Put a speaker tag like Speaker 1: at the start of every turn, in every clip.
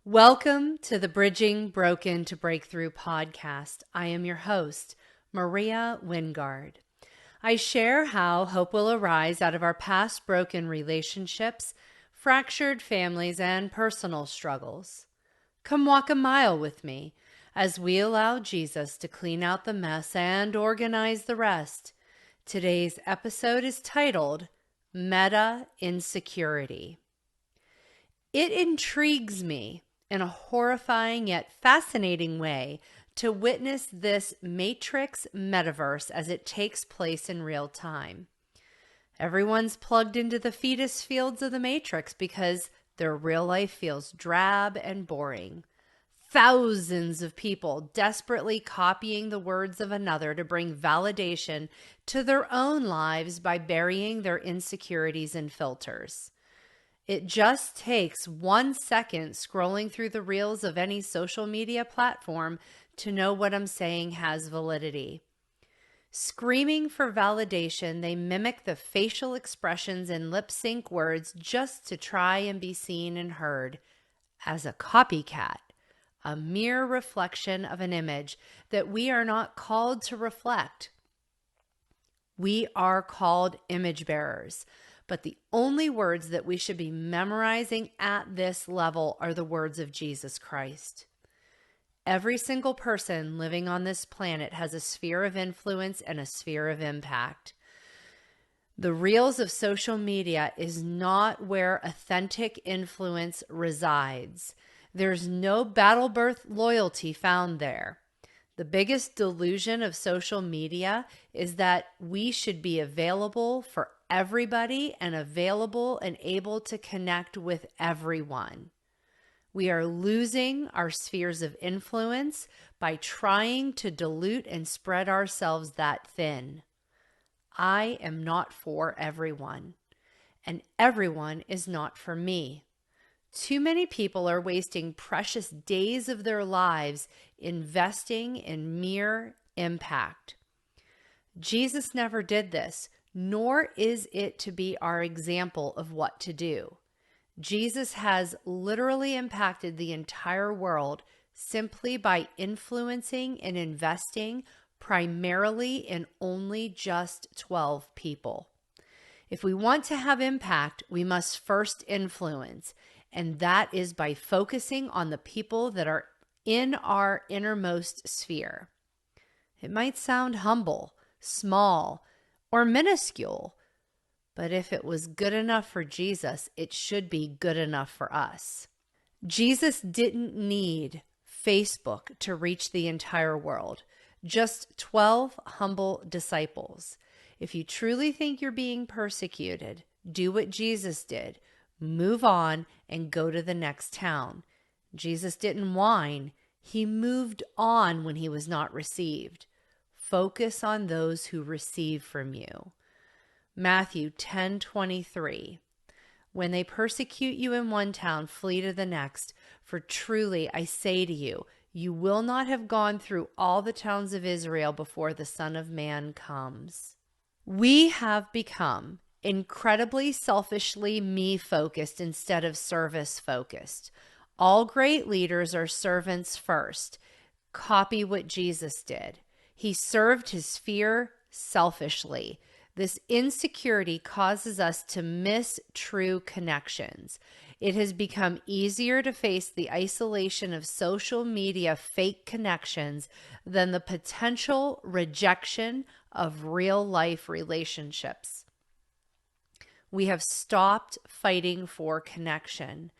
Speaker 1: Welcome to the Bridging Broken to Breakthrough podcast. I am your host, Maria Wingard. I share how hope will arise out of our past broken relationships, fractured families, and personal struggles. Come walk a mile with me as we allow Jesus to clean out the mess and organize the rest. Today's episode is titled Meta Insecurity. It intrigues me in a horrifying yet fascinating way to witness this matrix metaverse as it takes place in real time. Everyone's plugged into the fetus fields of the matrix because their real life feels drab and boring. Thousands of people desperately copying the words of another to bring validation to their own lives by burying their insecurities in filters. It just takes 1 second scrolling through the reels of any social media platform to know what I'm saying has validity. Screaming for validation, they mimic the facial expressions and lip sync words just to try and be seen and heard as a copycat. A mere reflection of an image that we are not called to reflect. We are called image bearers, but the only words that we should be memorizing at this level are the words of Jesus Christ. Every single person living on this planet has a sphere of influence and a sphere of impact. The reels of social media is not where authentic influence resides. There's no battle birth loyalty found there. The biggest delusion of social media is that we should be available for everybody and available and able to connect with everyone. We are losing our spheres of influence by trying to dilute and spread ourselves that thin. I am not for everyone, and everyone is not for me. Too many people are wasting precious days of their lives investing in mere impact. Jesus never did this, nor is it to be our example of what to do. Jesus has literally impacted the entire world simply by influencing and investing primarily in only just 12 people. If we want to have impact, we must first influence. And that is by focusing on the people that are in our innermost sphere. It might sound humble, small, or minuscule, but if it was good enough for Jesus, it should be good enough for us. Jesus didn't need Facebook to reach the entire world, just 12 humble disciples. If you truly think you're being persecuted, do what Jesus did. Move on and go to the next town. Jesus didn't whine. He moved on when he was not received. Focus on those who receive from you. Matthew 10:23. When they persecute you in one town, flee to the next. For truly I say to you, you will not have gone through all the towns of Israel before the Son of Man comes. We have become incredibly selfishly me-focused instead of service-focused. All great leaders are servants first. Copy what Jesus did. He served his sphere selfishly. This insecurity causes us to miss true connections. It has become easier to face the isolation of social media fake connections than the potential rejection of real-life relationships. We have stopped fighting for connection.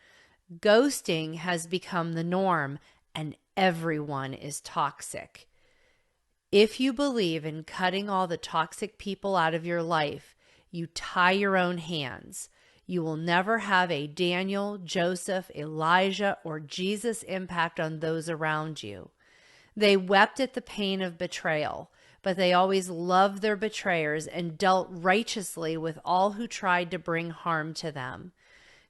Speaker 1: Ghosting has become the norm, and everyone is toxic. If you believe in cutting all the toxic people out of your life, you tie your own hands. You will never have a Daniel, Joseph, Elijah, or Jesus impact on those around you. They wept at the pain of betrayal, but they always loved their betrayers and dealt righteously with all who tried to bring harm to them.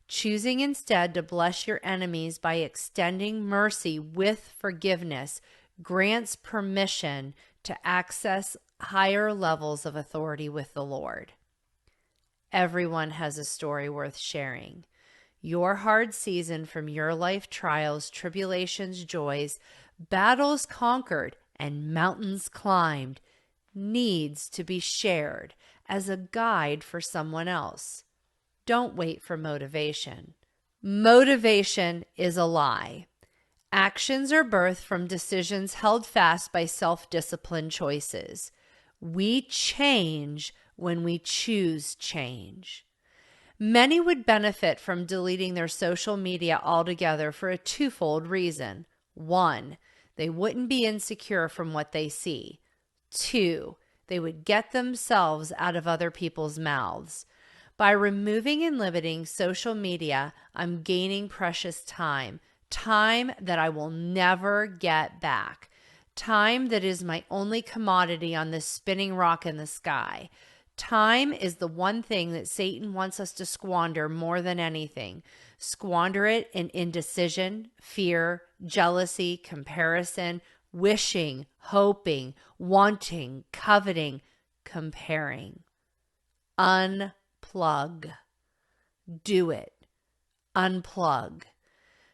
Speaker 1: Choosing instead to bless your enemies by extending mercy with forgiveness grants permission to access higher levels of authority with the Lord. Everyone has a story worth sharing. Your hard season from your life trials, tribulations, joys, battles conquered, and mountains climbed needs to be shared as a guide for someone else. Don't wait for motivation. Motivation is a lie. Actions are birthed from decisions held fast by self-disciplined choices. We change when we choose change. Many would benefit from deleting their social media altogether for a twofold reason. 1, they wouldn't be insecure from what they see. 2, they would get themselves out of other people's mouths. By removing and limiting social media, I'm gaining precious time that I will never get back, time that is my only commodity on this spinning rock in the sky. Time is the one thing that Satan wants us to squander more than anything. Squander it in indecision, fear, jealousy, comparison, wishing, hoping, wanting, coveting, comparing. Unplug. Do it. Unplug.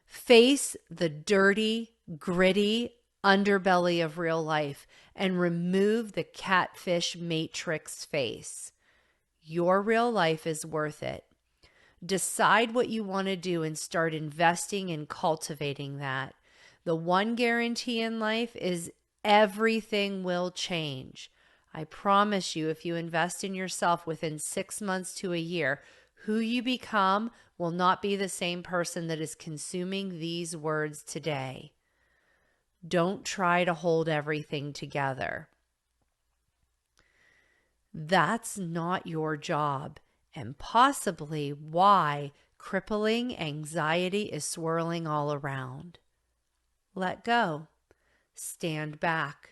Speaker 1: Face the dirty, gritty underbelly of real life and remove the catfish matrix face. Your real life is worth it. Decide what you want to do and start investing in cultivating that. The one guarantee in life is everything will change. I promise you, if you invest in yourself within 6 months to a year, who you become will not be the same person that is consuming these words today. Don't try to hold everything together. That's not your job, and possibly why crippling anxiety is swirling all around. Let go. Stand back.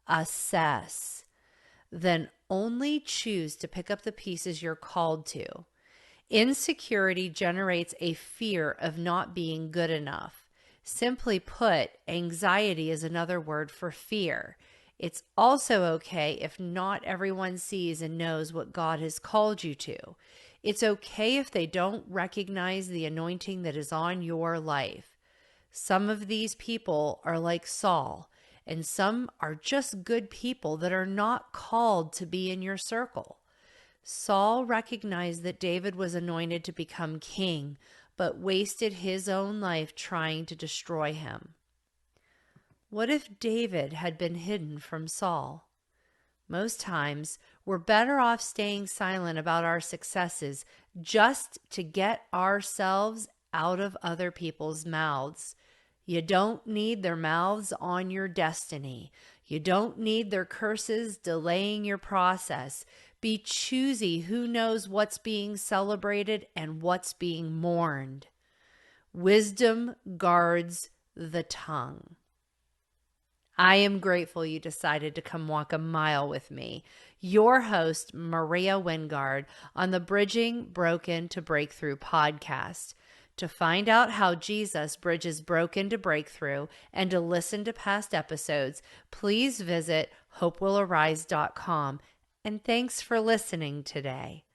Speaker 1: Assess. Then only choose to pick up the pieces you're called to. Insecurity generates a fear of not being good enough. Simply put, anxiety is another word for fear. It's also okay if not everyone sees and knows what God has called you to. It's okay if they don't recognize the anointing that is on your life. Some of these people are like Saul, and some are just good people that are not called to be in your circle. Saul recognized that David was anointed to become king, but wasted his own life trying to destroy him. What if David had been hidden from Saul? Most times, we're better off staying silent about our successes just to get ourselves out of other people's mouths. You don't need their mouths on your destiny. You don't need their curses delaying your process. Be choosy who knows what's being celebrated and what's being mourned. Wisdom guards the tongue. I am grateful you decided to come walk a mile with me, your host, Maria Wingard, on the Bridging Broken to Breakthrough podcast. To find out how Jesus bridges broken to breakthrough and to listen to past episodes, please visit hopewillarise.com. And thanks for listening today.